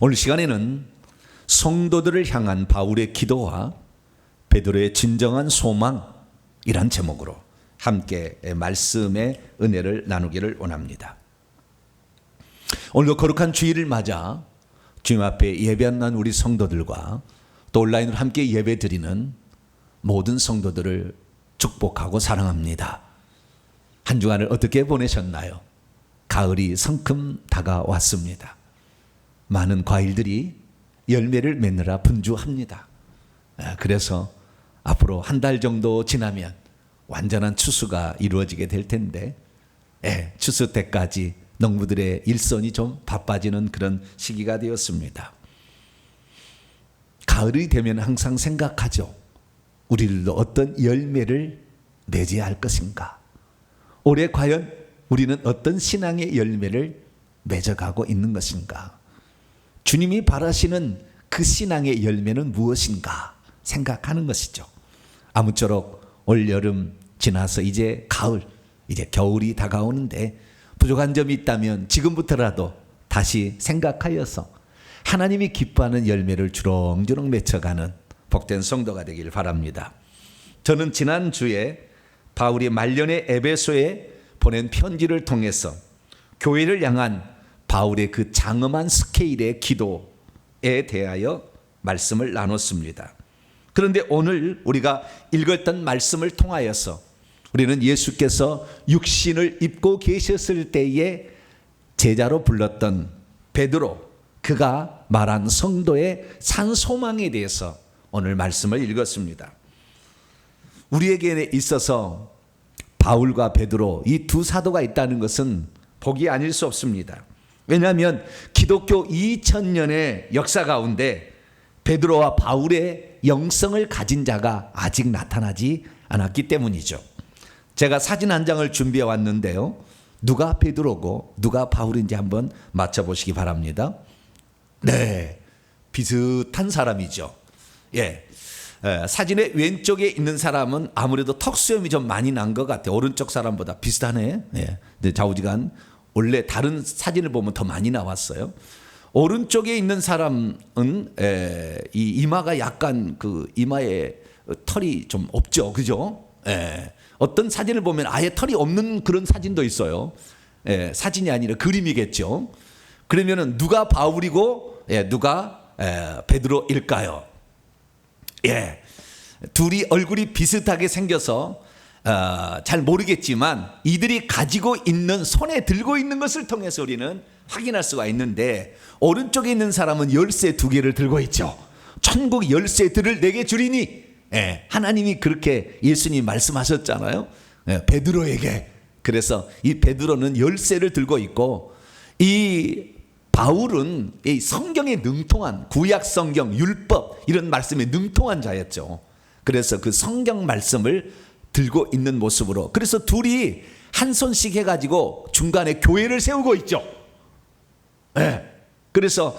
오늘 시간에는 성도들을 향한 바울의 기도와 베드로의 진정한 소망이란 제목으로 함께 말씀의 은혜를 나누기를 원합니다. 오늘도 거룩한 주일을 맞아 주님 앞에 예배한 우리 성도들과 또 온라인으로 함께 예배드리는 모든 성도들을 축복하고 사랑합니다. 한 주간을 어떻게 보내셨나요? 가을이 성큼 다가왔습니다. 많은 과일들이 열매를 맺느라 분주합니다. 그래서 앞으로 한 달 정도 지나면 완전한 추수가 이루어지게 될 텐데, 추수 때까지 농부들의 일손이 좀 바빠지는 그런 시기가 되었습니다. 가을이 되면 항상 생각하죠. 우리들도 어떤 열매를 맺어야 할 것인가? 올해 과연 우리는 어떤 신앙의 열매를 맺어가고 있는 것인가? 주님이 바라시는 그 신앙의 열매는 무엇인가 생각하는 것이죠. 아무쪼록 올 여름 지나서 이제 가을, 이제 겨울이 다가오는데 부족한 점이 있다면 지금부터라도 다시 생각하여서 하나님이 기뻐하는 열매를 주렁주렁 맺혀가는 복된 성도가 되길 바랍니다. 저는 지난주에 바울이 말년의 에베소에 보낸 편지를 통해서 교회를 향한 바울의 그 장엄한 스케일의 기도에 대하여 말씀을 나눴습니다. 그런데 오늘 우리가 읽었던 말씀을 통하여서 우리는 예수께서 육신을 입고 계셨을 때에 제자로 불렀던 베드로, 그가 말한 성도의 산 소망에 대해서 오늘 말씀을 읽었습니다. 우리에게 있어서 바울과 베드로 이 두 사도가 있다는 것은 복이 아닐 수 없습니다. 왜냐하면 기독교 2000년의 역사 가운데 베드로와 바울의 영성을 가진 자가 아직 나타나지 않았기 때문이죠. 제가 사진 한 장을 준비해 왔는데요. 누가 베드로고 누가 바울인지 한번 맞춰보시기 바랍니다. 네, 비슷한 사람이죠. 사진의 왼쪽에 있는 사람은 아무래도 턱수염이 좀 많이 난 것 같아요. 오른쪽 사람보다 비슷하네. 좌우지간 원래 다른 사진을 보면 더 많이 나왔어요. 오른쪽에 있는 사람은 이 이마가 약간 그 이마에 털이 좀 없죠, 그죠? 어떤 사진을 보면 아예 털이 없는 그런 사진도 있어요. 사진이 아니라 그림이겠죠. 그러면은 누가 바울이고 누가 베드로일까요? 둘이 얼굴이 비슷하게 생겨서 잘 모르겠지만 이들이 가지고 있는, 손에 들고 있는 것을 통해서 우리는 확인할 수가 있는데, 오른쪽에 있는 사람은 열쇠 2개를 들고 있죠. 천국 열쇠들을 내게 주리니, 하나님이 그렇게 예수님 말씀하셨잖아요. 베드로에게. 그래서 이 베드로는 열쇠를 들고 있고, 이 바울은 이 성경에 능통한, 구약 성경, 율법 이런 말씀에 능통한 자였죠. 그래서 그 성경 말씀을 들고 있는 모습으로, 그래서 둘이 한 손씩 해가지고 중간에 교회를 세우고 있죠. 그래서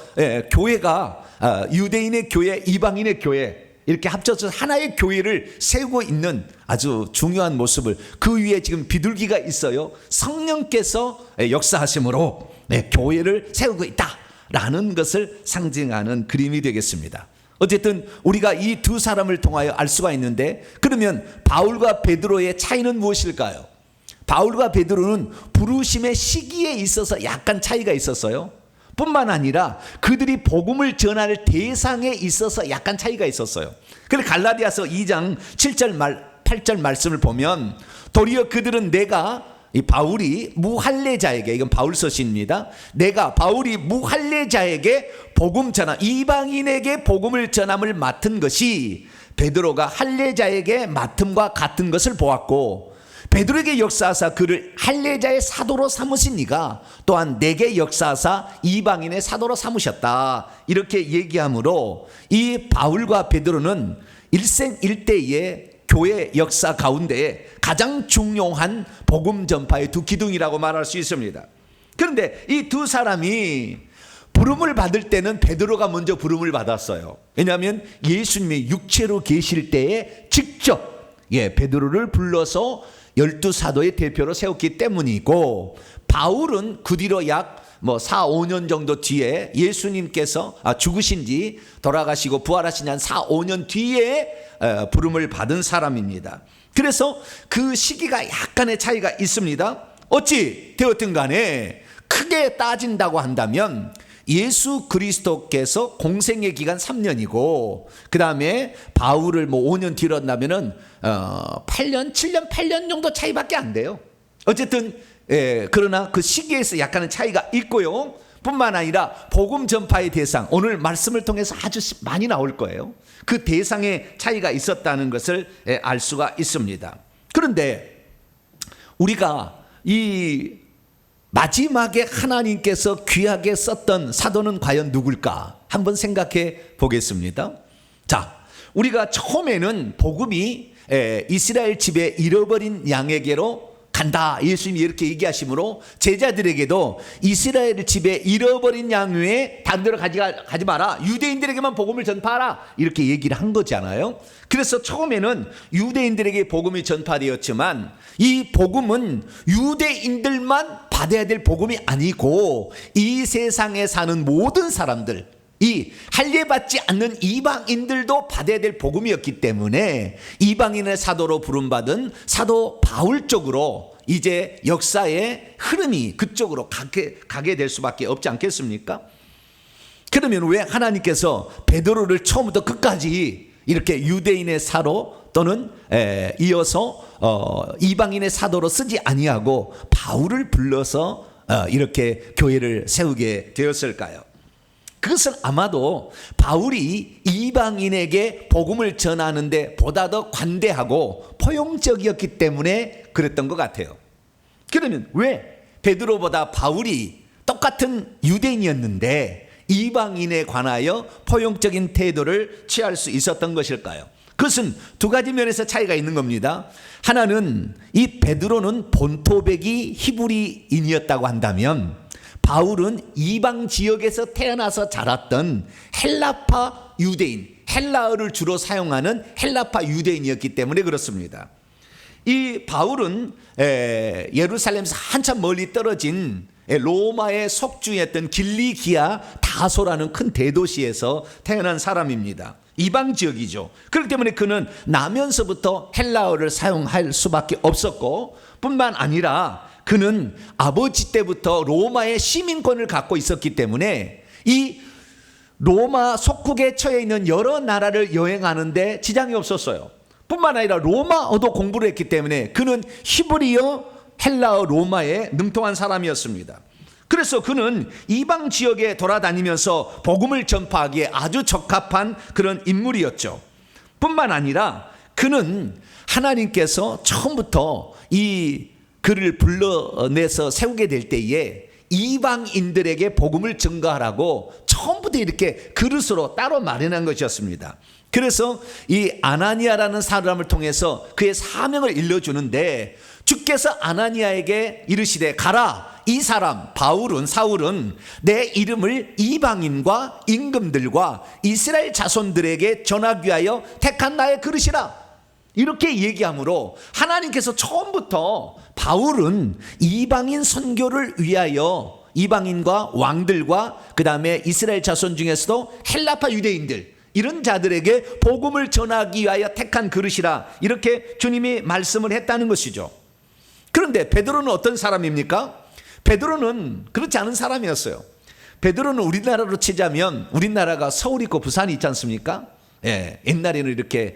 교회가 유대인의 교회, 이방인의 교회 이렇게 합쳐서 하나의 교회를 세우고 있는 아주 중요한 모습을, 그 위에 지금 비둘기가 있어요. 성령께서 역사하심으로 교회를 세우고 있다라는 것을 상징하는 그림이 되겠습니다. 어쨌든 우리가 이 두 사람을 통하여 알 수가 있는데, 그러면 바울과 베드로의 차이는 무엇일까요? 바울과 베드로는 부르심의 시기에 있어서 약간 차이가 있었어요. 뿐만 아니라 그들이 복음을 전할 대상에 있어서 약간 차이가 있었어요. 그래서 갈라디아서 2장 7절 8절 말씀을 보면, 도리어 그들은 이 바울이 무할례자에게, 이건 바울 서신입니다. 바울이 무할례자에게 복음 전함, 이방인에게 복음을 전함을 맡은 것이 베드로가 할례자에게 맡음과 같은 것을 보았고, 베드로에게 역사하사 그를 할례자의 사도로 삼으신 이가 또한 내게 역사하사 이방인의 사도로 삼으셨다, 이렇게 얘기하므로 이 바울과 베드로는 일생일대의 교회 역사 가운데 가장 중요한 복음 전파의 두 기둥이라고 말할 수 있습니다. 그런데 이 두 사람이 부름을 받을 때는 베드로가 먼저 부름을 받았어요. 왜냐하면 예수님이 육체로 계실 때에 직접 베드로를 불러서 12사도의 대표로 세웠기 때문이고, 바울은 그 뒤로 약 뭐 4, 5년 정도 뒤에 예수님께서 죽으신 지 돌아가시고 부활하신 지 한 4, 5년 뒤에 부름을 받은 사람입니다. 그래서 그 시기가 약간의 차이가 있습니다. 어찌 되었든 간에 크게 따진다고 한다면 예수 그리스도께서 공생의 기간 3년이고 그 다음에 바울을 뭐 5년 뒤로 한다면은 8년, 7년, 8년 정도 차이밖에 안 돼요. 어쨌든 그러나 그 시기에서 약간의 차이가 있고요. 뿐만 아니라 복음 전파의 대상, 오늘 말씀을 통해서 아주 많이 나올 거예요. 그 대상의 차이가 있었다는 것을 알 수가 있습니다. 그런데 우리가 이 마지막에 하나님께서 귀하게 썼던 사도는 과연 누굴까? 한번 생각해 보겠습니다. 자, 우리가 처음에는 복음이 이스라엘 집에 잃어버린 양에게로 간다. 예수님이 이렇게 얘기하시므로 제자들에게도 이스라엘 집에 잃어버린 양 외에 다른 데로 가지 마라. 유대인들에게만 복음을 전파하라. 이렇게 얘기를 한 거잖아요. 그래서 처음에는 유대인들에게 복음이 전파되었지만 이 복음은 유대인들만 받아야 될 복음이 아니고 이 세상에 사는 모든 사람들, 이 할례받지 않는 이방인들도 받아야 될 복음이었기 때문에 이방인의 사도로 부름받은 사도 바울 쪽으로 이제 역사의 흐름이 그쪽으로 가게 될 수밖에 없지 않겠습니까? 그러면 왜 하나님께서 베드로를 처음부터 끝까지 이렇게 유대인의 사로 또는 이어서 이방인의 사도로 쓰지 아니하고 바울을 불러서 이렇게 교회를 세우게 되었을까요? 그것은 아마도 바울이 이방인에게 복음을 전하는데 보다 더 관대하고 포용적이었기 때문에 그랬던 것 같아요. 그러면 왜 베드로보다 바울이 똑같은 유대인이었는데 이방인에 관하여 포용적인 태도를 취할 수 있었던 것일까요? 그것은 두 가지 면에서 차이가 있는 겁니다. 하나는 이 베드로는 본토백이 히브리인이었다고 한다면 바울은 이방 지역에서 태어나서 자랐던 헬라파 유대인, 헬라어를 주로 사용하는 헬라파 유대인이었기 때문에 그렇습니다. 이 바울은 예루살렘에서 한참 멀리 떨어진 로마의 속주였던 길리기아 다소라는 큰 대도시에서 태어난 사람입니다. 이방 지역이죠. 그렇기 때문에 그는 나면서부터 헬라어를 사용할 수밖에 없었고 뿐만 아니라 그는 아버지 때부터 로마의 시민권을 갖고 있었기 때문에 이 로마 속국에 처해 있는 여러 나라를 여행하는데 지장이 없었어요. 뿐만 아니라 로마어도 공부를 했기 때문에 그는 히브리어, 헬라어, 로마에 능통한 사람이었습니다. 그래서 그는 이방 지역에 돌아다니면서 복음을 전파하기에 아주 적합한 그런 인물이었죠. 뿐만 아니라 그는 하나님께서 처음부터 이 그를 불러내서 세우게 될 때에 이방인들에게 복음을 증거하라고 처음부터 이렇게 그릇으로 따로 마련한 것이었습니다. 그래서 이 아나니아라는 사람을 통해서 그의 사명을 일러주는데 주께서 아나니아에게 이르시되 가라, 이 사람 사울은 내 이름을 이방인과 임금들과 이스라엘 자손들에게 전하기 위하여 택한 나의 그릇이라. 이렇게 얘기하므로 하나님께서 처음부터 바울은 이방인 선교를 위하여 이방인과 왕들과 그 다음에 이스라엘 자손 중에서도 헬라파 유대인들 이런 자들에게 복음을 전하기 위하여 택한 그릇이라 이렇게 주님이 말씀을 했다는 것이죠. 그런데 베드로는 어떤 사람입니까? 베드로는 그렇지 않은 사람이었어요. 베드로는 우리나라로 치자면 우리나라가 서울 있고 부산이 있지 않습니까? 옛날에는 이렇게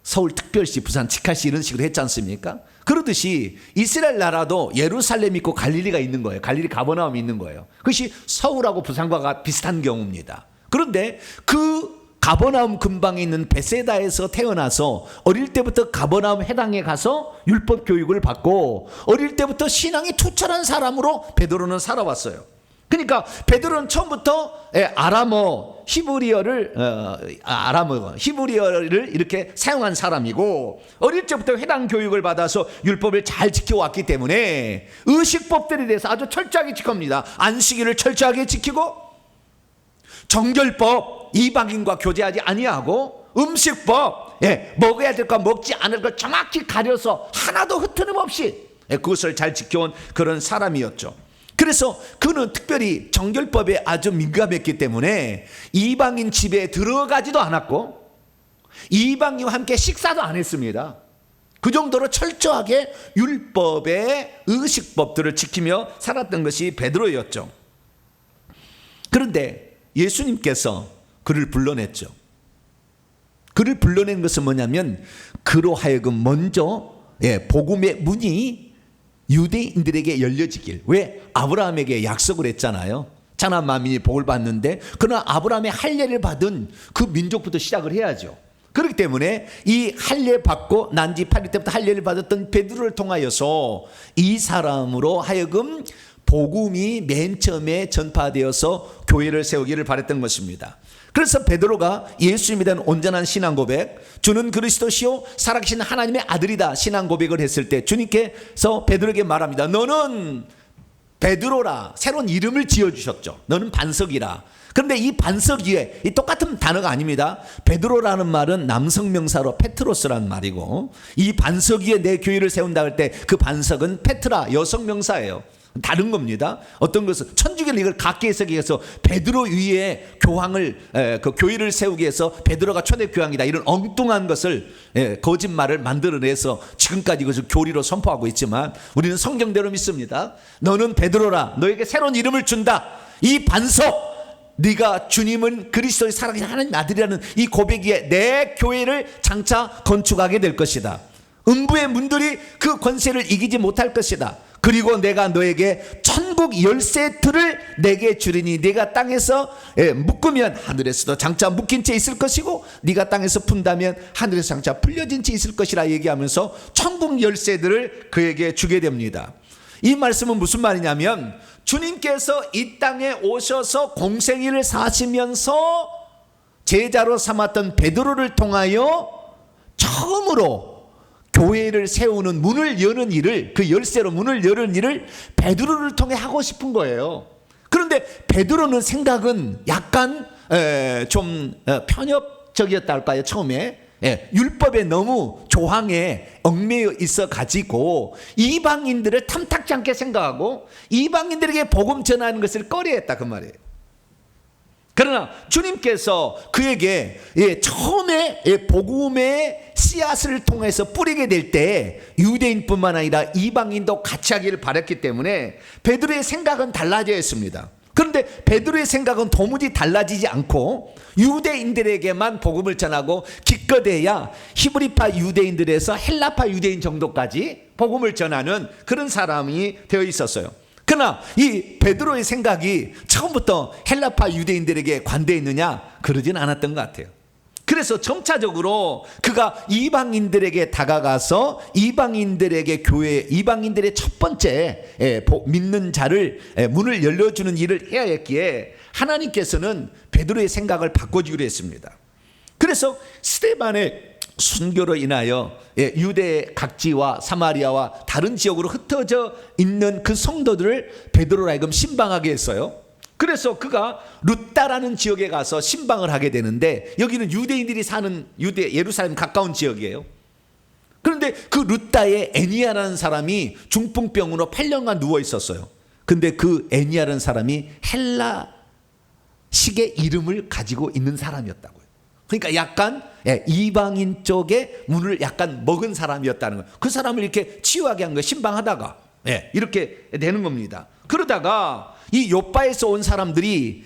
서울특별시, 부산 직할시 이런 식으로 했지 않습니까? 그러듯이 이스라엘 나라도 예루살렘 있고 갈릴리가 있는 거예요. 갈릴리 가버나움이 있는 거예요. 그것이 서울하고 부산과 비슷한 경우입니다. 그런데 그 가버나움 근방에 있는 베세다에서 태어나서 어릴 때부터 가버나움 해당에 가서 율법 교육을 받고 어릴 때부터 신앙이 투철한 사람으로 베드로는 살아왔어요. 그러니까 베드로는 처음부터 아람어, 히브리어를 이렇게 사용한 사람이고 어릴 때부터 회당 교육을 받아서 율법을 잘 지켜왔기 때문에 의식법들에 대해서 아주 철저하게 지킵니다. 안식일을 철저하게 지키고 정결법, 이방인과 교제하지 아니하고 음식법, 먹어야 될 것 먹지 않을 것 정확히 가려서 하나도 흐트름 없이 그것을 잘 지켜온 그런 사람이었죠. 그래서 그는 특별히 정결법에 아주 민감했기 때문에 이방인 집에 들어가지도 않았고 이방인과 함께 식사도 안 했습니다. 그 정도로 철저하게 율법의 의식법들을 지키며 살았던 것이 베드로였죠. 그런데 예수님께서 그를 불러냈죠. 그를 불러낸 것은 뭐냐면 그로 하여금 먼저 복음의 문이 유대인들에게 열려지길. 왜? 아브라함에게 약속을 했잖아요. 자나 만민이 복을 받는데 그러나 아브라함의 할례를 받은 그 민족부터 시작을 해야죠. 그렇기 때문에 이 할례 받고 난지 8일 때부터 할례를 받았던 베드로를 통하여서 이 사람으로 하여금 복음이 맨 처음에 전파되어서 교회를 세우기를 바랬던 것입니다. 그래서 베드로가 예수님에 대한 온전한 신앙 고백, 주는 그리스도시요 살아계신 하나님의 아들이다 신앙 고백을 했을 때 주님께서 베드로에게 말합니다. 너는 베드로라, 새로운 이름을 지어주셨죠. 너는 반석이라. 그런데 이 반석 위에 이 똑같은 단어가 아닙니다. 베드로라는 말은 남성 명사로 페트로스라는 말이고 이 반석 위에 내 교회를 세운다 할 때 그 반석은 페트라 여성 명사예요. 다른 겁니다. 어떤 것은 천주교는 이걸 갖게 해석이 해서 베드로 위에 교황을 그 교회를 세우기 위해서 베드로가 초대 교황이다 이런 엉뚱한 것을 거짓말을 만들어내서 지금까지 이것을 교리로 선포하고 있지만 우리는 성경대로 믿습니다. 너는 베드로라, 너에게 새로운 이름을 준다. 이 반석, 네가 주님은 그리스도의 살아계신 하나님 아들이라는 이 고백 위에 내 교회를 장차 건축하게 될 것이다. 음부의 문들이 그 권세를 이기지 못할 것이다. 그리고 내가 너에게 천국 열쇠들을 내게 주리니 네가 땅에서 묶으면 하늘에서도 장차 묶인 채 있을 것이고 네가 땅에서 푼다면 하늘에서 장차 풀려진 채 있을 것이라 얘기하면서 천국 열쇠들을 그에게 주게 됩니다. 이 말씀은 무슨 말이냐면 주님께서 이 땅에 오셔서 공생일을 사시면서 제자로 삼았던 베드로를 통하여 처음으로 교회를 세우는 문을 여는 일을, 그 열쇠로 문을 여는 일을 베드로를 통해 하고 싶은 거예요. 그런데 베드로는 생각은 약간 좀 편협적이었다 할까요? 처음에 율법에 너무 조항에 얽매여 있어 가지고 이방인들을 탐탁지 않게 생각하고 이방인들에게 복음 전하는 것을 꺼려했다 그 말이에요. 그러나 주님께서 그에게 처음에 복음의 씨앗을 통해서 뿌리게 될 때 유대인뿐만 아니라 이방인도 같이 하기를 바랐기 때문에 베드로의 생각은 달라져 있습니다. 그런데 베드로의 생각은 도무지 달라지지 않고 유대인들에게만 복음을 전하고 기껏해야 히브리파 유대인들에서 헬라파 유대인 정도까지 복음을 전하는 그런 사람이 되어 있었어요. 그러나 이 베드로의 생각이 처음부터 헬라파 유대인들에게 관대했느냐? 그러진 않았던 것 같아요. 그래서 점차적으로 그가 이방인들에게 다가가서 이방인들에게 교회, 이방인들의 첫 번째 믿는 자를 문을 열려주는 일을 해야 했기에 하나님께서는 베드로의 생각을 바꿔주기로 했습니다. 그래서 스데반의 순교로 인하여 유대 각지와 사마리아와 다른 지역으로 흩어져 있는 그 성도들을 베드로로 하여금 신방하게 했어요. 그래서 그가 루따라는 지역에 가서 신방을 하게 되는데 여기는 유대인들이 사는 예루살렘 가까운 지역이에요. 그런데 그 루따에 애니아라는 사람이 중풍병으로 8년간 누워 있었어요. 근데 그 애니아라는 사람이 헬라식의 이름을 가지고 있는 사람이었다고요. 그러니까 약간 이방인 쪽에 문을 약간 먹은 사람이었다는 거예요. 그 사람을 이렇게 치유하게 한 거예요. 신방하다가 이렇게 되는 겁니다. 그러다가 이 요바에서 온 사람들이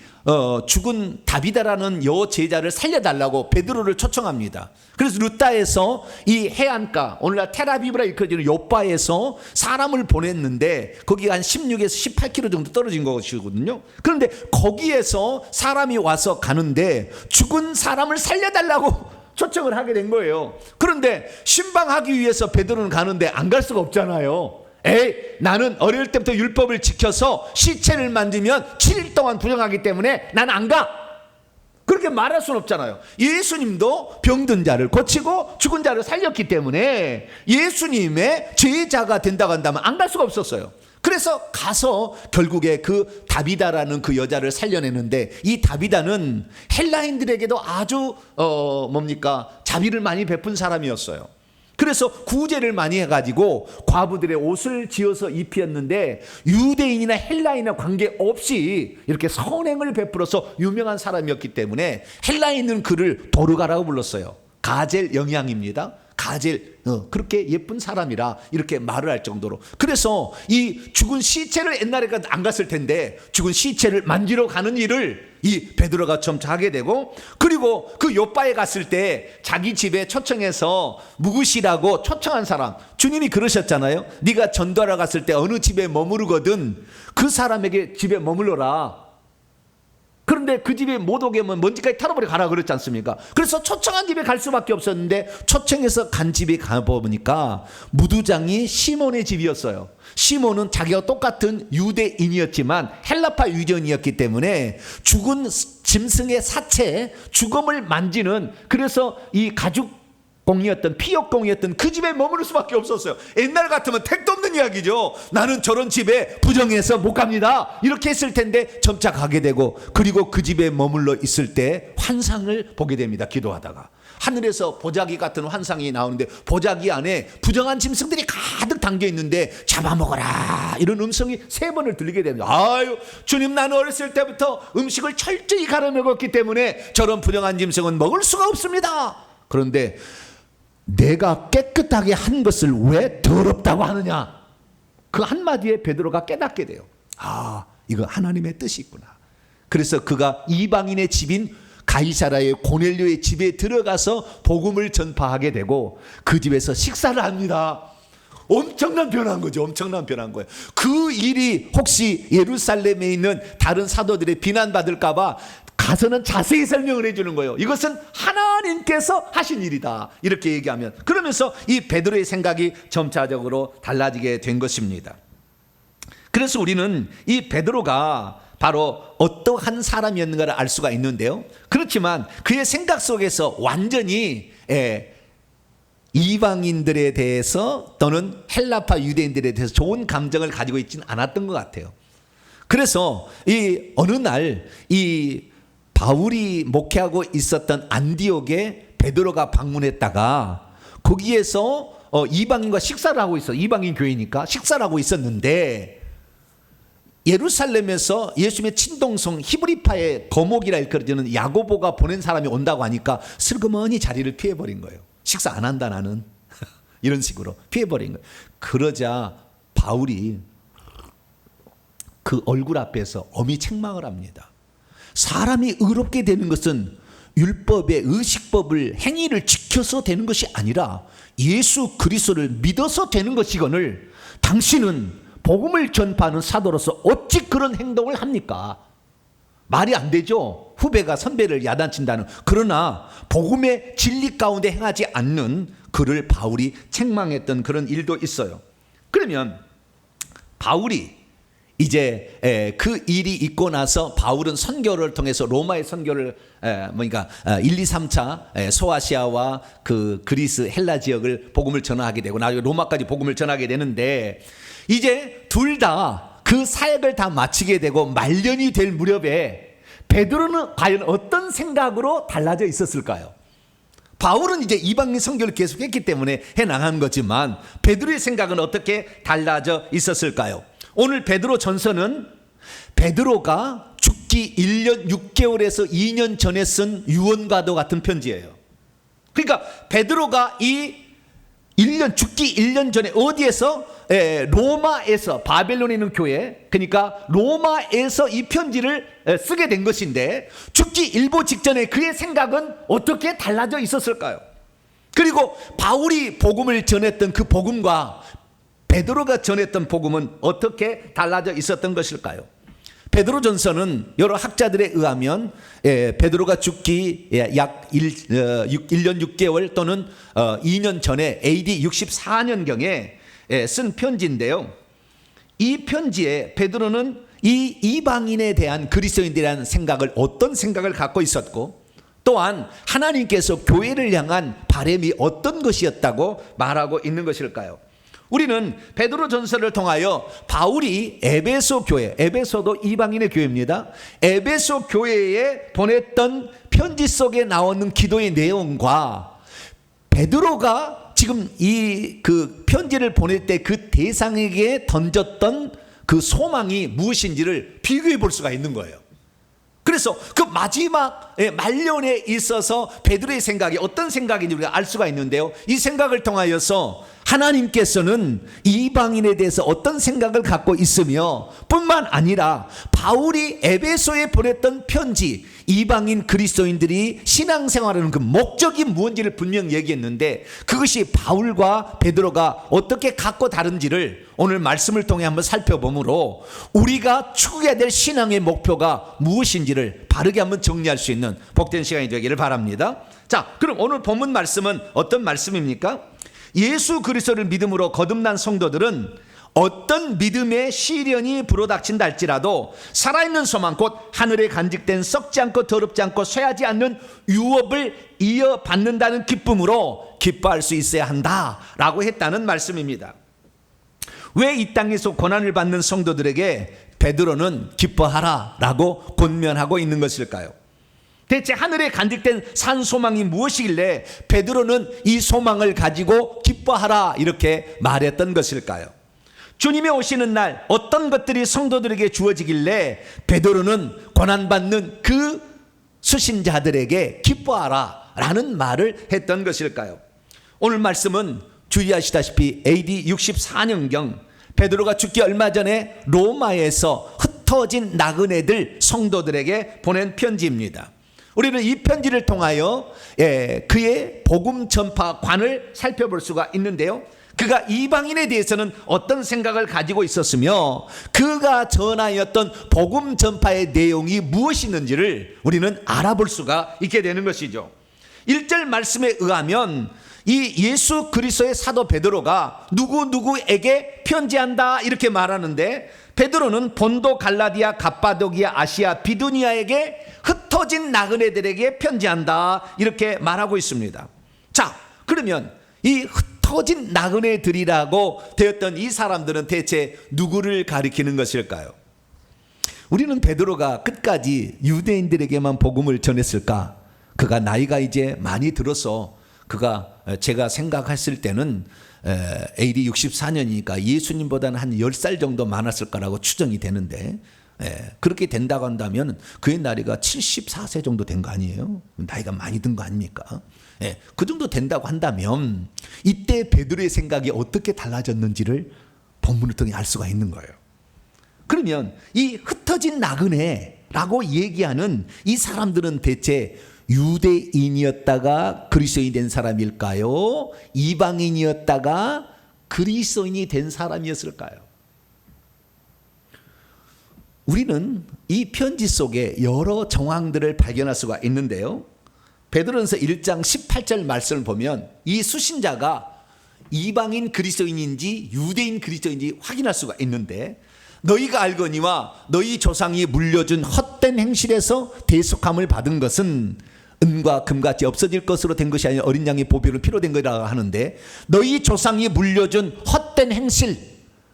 죽은 다비다라는 여 제자를 살려달라고 베드로를 초청합니다. 그래서 루따에서 이 해안가, 오늘날 테라비브라 일컬어지는 요바에서 사람을 보냈는데 거기가 한 16에서 18km 정도 떨어진 것이거든요. 그런데 거기에서 사람이 와서 가는데 죽은 사람을 살려달라고 초청을 하게 된 거예요. 그런데 신방하기 위해서 베드로는 가는데 안 갈 수가 없잖아요. 나는 어릴 때부터 율법을 지켜서 시체를 만지면 7일 동안 부정하기 때문에 난 안 가. 그렇게 말할 수는 없잖아요. 예수님도 병든 자를 고치고 죽은 자를 살렸기 때문에 예수님의 제자가 된다고 한다면 안 갈 수가 없었어요. 그래서 가서 결국에 그 다비다라는 그 여자를 살려내는데 이 다비다는 헬라인들에게도 아주 자비를 많이 베푼 사람이었어요. 그래서 구제를 많이 해가지고 과부들의 옷을 지어서 입히었는데 유대인이나 헬라인이나 관계없이 이렇게 선행을 베풀어서 유명한 사람이었기 때문에 헬라인은 그를 도르가라고 불렀어요. 가젤 영향입니다. 가젤 그렇게 예쁜 사람이라 이렇게 말을 할 정도로. 그래서 이 죽은 시체를 옛날에 안 갔을 텐데 죽은 시체를 만지러 가는 일을 이 베드로가 점차 하게 되고, 그리고 그 요바에 갔을 때 자기 집에 초청해서 묵으시라고 초청한 사람, 주님이 그러셨잖아요. 네가 전도하러 갔을 때 어느 집에 머무르거든 그 사람에게 집에 머물러라. 그런데 그 집에 못 오게 하면 먼지까지 털어버려 가라 그랬지 않습니까? 그래서 초청한 집에 갈 수밖에 없었는데 초청해서 간 집에 가보니까 무두장이 시몬의 집이었어요. 시몬은 자기와 똑같은 유대인이었지만 헬라파 유대인이었기 때문에 죽은 짐승의 사체, 죽음을 만지는, 그래서 이 가죽 공이었던, 피역공이었던 그 집에 머무를 수밖에 없었어요. 옛날 같으면 택도 없는 이야기죠. 나는 저런 집에 부정해서 못 갑니다 이렇게 했을 텐데 점차 가게 되고, 그리고 그 집에 머물러 있을 때 환상을 보게 됩니다. 기도하다가 하늘에서 보자기 같은 환상이 나오는데 보자기 안에 부정한 짐승들이 가득 담겨 있는데 잡아먹어라 이런 음성이 3번을 들리게 됩니다. 아유 주님, 나는 어렸을 때부터 음식을 철저히 가려 먹었기 때문에 저런 부정한 짐승은 먹을 수가 없습니다. 그런데 내가 깨끗하게 한 것을 왜 더럽다고 하느냐, 그 한마디에 베드로가 깨닫게 돼요. 아, 이거 하나님의 뜻이 있구나. 그래서 그가 이방인의 집인 가이사라의 고넬료의 집에 들어가서 복음을 전파하게 되고 그 집에서 식사를 합니다. 엄청난 변화인 거죠. 엄청난 변화인 거예요. 그 일이 혹시 예루살렘에 있는 다른 사도들의 비난받을까 봐 가서는 자세히 설명을 해주는 거예요. 이것은 하나님께서 하신 일이다 이렇게 얘기하면, 그러면서 이 베드로의 생각이 점차적으로 달라지게 된 것입니다. 그래서 우리는 이 베드로가 바로 어떠한 사람이었는가를 알 수가 있는데요, 그렇지만 그의 생각 속에서 완전히 이방인들에 대해서 또는 헬라파 유대인들에 대해서 좋은 감정을 가지고 있지는 않았던 것 같아요. 그래서 이 어느 날 이 바울이 목회하고 있었던 안디옥에 베드로가 방문했다가 거기에서 이방인과 식사를 하고 있어. 이방인 교회니까 식사를 하고 있었는데 예루살렘에서 예수님의 친동성 히브리파의 거목이라 일컬어지는 야고보가 보낸 사람이 온다고 하니까 슬그머니 자리를 피해버린 거예요. 식사 안 한다 나는 이런 식으로 피해버린 거예요. 그러자 바울이 그 얼굴 앞에서 엄히 책망을 합니다. 사람이 의롭게 되는 것은 율법의 의식법을 행위를 지켜서 되는 것이 아니라 예수 그리스도를 믿어서 되는 것이거늘 당신은 복음을 전파하는 사도로서 어찌 그런 행동을 합니까? 말이 안 되죠. 후배가 선배를 야단친다는. 그러나 복음의 진리 가운데 행하지 않는 그를 바울이 책망했던 그런 일도 있어요. 그러면 바울이 이제 그 일이 있고 나서 바울은 선교를 통해서 로마의 선교를 1, 2, 3차 소아시아와 그 그리스 헬라 지역을 복음을 전하게 되고 나중에 로마까지 복음을 전하게 되는데, 이제 둘 다 그 사역을 다 마치게 되고 말년이 될 무렵에 베드로는 과연 어떤 생각으로 달라져 있었을까요? 바울은 이제 이방인 선교를 계속했기 때문에 해나가는 거지만 베드로의 생각은 어떻게 달라져 있었을까요? 오늘 베드로 전서는 베드로가 죽기 1년 6개월에서 2년 전에 쓴 유언과도 같은 편지예요. 그러니까 베드로가 이 죽기 1년 전에 어디에서? 로마에서, 바벨론에 있는 교회, 그러니까 로마에서 이 편지를 쓰게 된 것인데 죽기 일보 직전에 그의 생각은 어떻게 달라져 있었을까요? 그리고 바울이 복음을 전했던 그 복음과 베드로가 전했던 복음은 어떻게 달라져 있었던 것일까요? 베드로전서는 여러 학자들에 의하면 베드로가 죽기 약 1년 6개월 또는 2년 전에 AD 64년경에 쓴 편지인데요. 이 편지에 베드로는 이 이방인에 대한 그리스도인들에 대한 생각을, 어떤 생각을 갖고 있었고 또한 하나님께서 교회를 향한 바람이 어떤 것이었다고 말하고 있는 것일까요? 우리는 베드로 전서를 통하여 바울이 에베소 교회, 에베소도 이방인의 교회입니다. 에베소 교회에 보냈던 편지 속에 나오는 기도의 내용과 베드로가 지금 이 그 편지를 보낼 때 그 대상에게 던졌던 그 소망이 무엇인지를 비교해 볼 수가 있는 거예요. 그래서 그 마지막 말년에 있어서 베드로의 생각이 어떤 생각인지 우리가 알 수가 있는데요. 이 생각을 통하여서 하나님께서는 이방인에 대해서 어떤 생각을 갖고 있으며 뿐만 아니라 바울이 에베소에 보냈던 편지, 이방인 그리스도인들이 신앙생활하는 그 목적이 무엇인지를 분명히 얘기했는데, 그것이 바울과 베드로가 어떻게 갖고 다른지를 오늘 말씀을 통해 한번 살펴보므로 우리가 추구해야 될 신앙의 목표가 무엇인지를 바르게 한번 정리할 수 있는 복된 시간이 되기를 바랍니다. 자, 그럼 오늘 본문 말씀은 어떤 말씀입니까? 예수 그리스도를 믿음으로 거듭난 성도들은 어떤 믿음의 시련이 불어닥친다 할지라도 살아있는 소망 곧 하늘에 간직된 썩지 않고 더럽지 않고 쇠하지 않는 유업을 이어받는다는 기쁨으로 기뻐할 수 있어야 한다라고 했다는 말씀입니다. 왜 이 땅에서 고난을 받는 성도들에게 베드로는 기뻐하라라고 권면하고 있는 것일까요? 대체 하늘에 간직된 산 소망이 무엇이길래 베드로는 이 소망을 가지고 기뻐하라 이렇게 말했던 것일까요? 주님이 오시는 날 어떤 것들이 성도들에게 주어지길래 베드로는 고난받는 그 수신자들에게 기뻐하라 라는 말을 했던 것일까요? 오늘 말씀은 주의하시다시피 AD 64년경 베드로가 죽기 얼마 전에 로마에서 흩어진 나그네들 성도들에게 보낸 편지입니다. 우리는 이 편지를 통하여 그의 복음 전파관을 살펴볼 수가 있는데요. 그가 이방인에 대해서는 어떤 생각을 가지고 있었으며 그가 전하였던 복음 전파의 내용이 무엇이었는지를 우리는 알아볼 수가 있게 되는 것이죠. 1절 말씀에 의하면 이 예수 그리스도의 사도 베드로가 누구누구에게 편지한다 이렇게 말하는데, 베드로는 본도, 갈라디아, 갑바도기아, 아시아, 비두니아에게 흩어진 나그네들에게 편지한다 이렇게 말하고 있습니다. 자, 그러면 이 흩어진 나그네들이라고 되었던 이 사람들은 대체 누구를 가리키는 것일까요? 우리는 베드로가 끝까지 유대인들에게만 복음을 전했을까? 그가 나이가 이제 많이 들어서 그가 제가 생각했을 때는 AD 64년이니까 예수님보다는 한 10살 정도 많았을 거라고 추정이 되는데, 그렇게 된다고 한다면 그의 나이가 74세 정도 된 거 아니에요? 나이가 많이 든 거 아닙니까? 그 정도 된다고 한다면 이때 베드로의 생각이 어떻게 달라졌는지를 본문을 통해 알 수가 있는 거예요. 그러면 이 흩어진 나그네라고 얘기하는 이 사람들은 대체 유대인이었다가 그리스도인이 된 사람일까요? 이방인이었다가 그리스도인이 된 사람이었을까요? 우리는 이 편지 속에 여러 정황들을 발견할 수가 있는데요. 베드로전서 1장 18절 말씀을 보면 이 수신자가 이방인 그리스도인인지 유대인 그리스도인인지 확인할 수가 있는데, 너희가 알거니와 너희 조상이 물려준 헛된 행실에서 대속함을 받은 것은 은과 금같이 없어질 것으로 된 것이 아니라 어린 양의 보배로 피로 된 거라고 하는데, 너희 조상이 물려준 헛된 행실,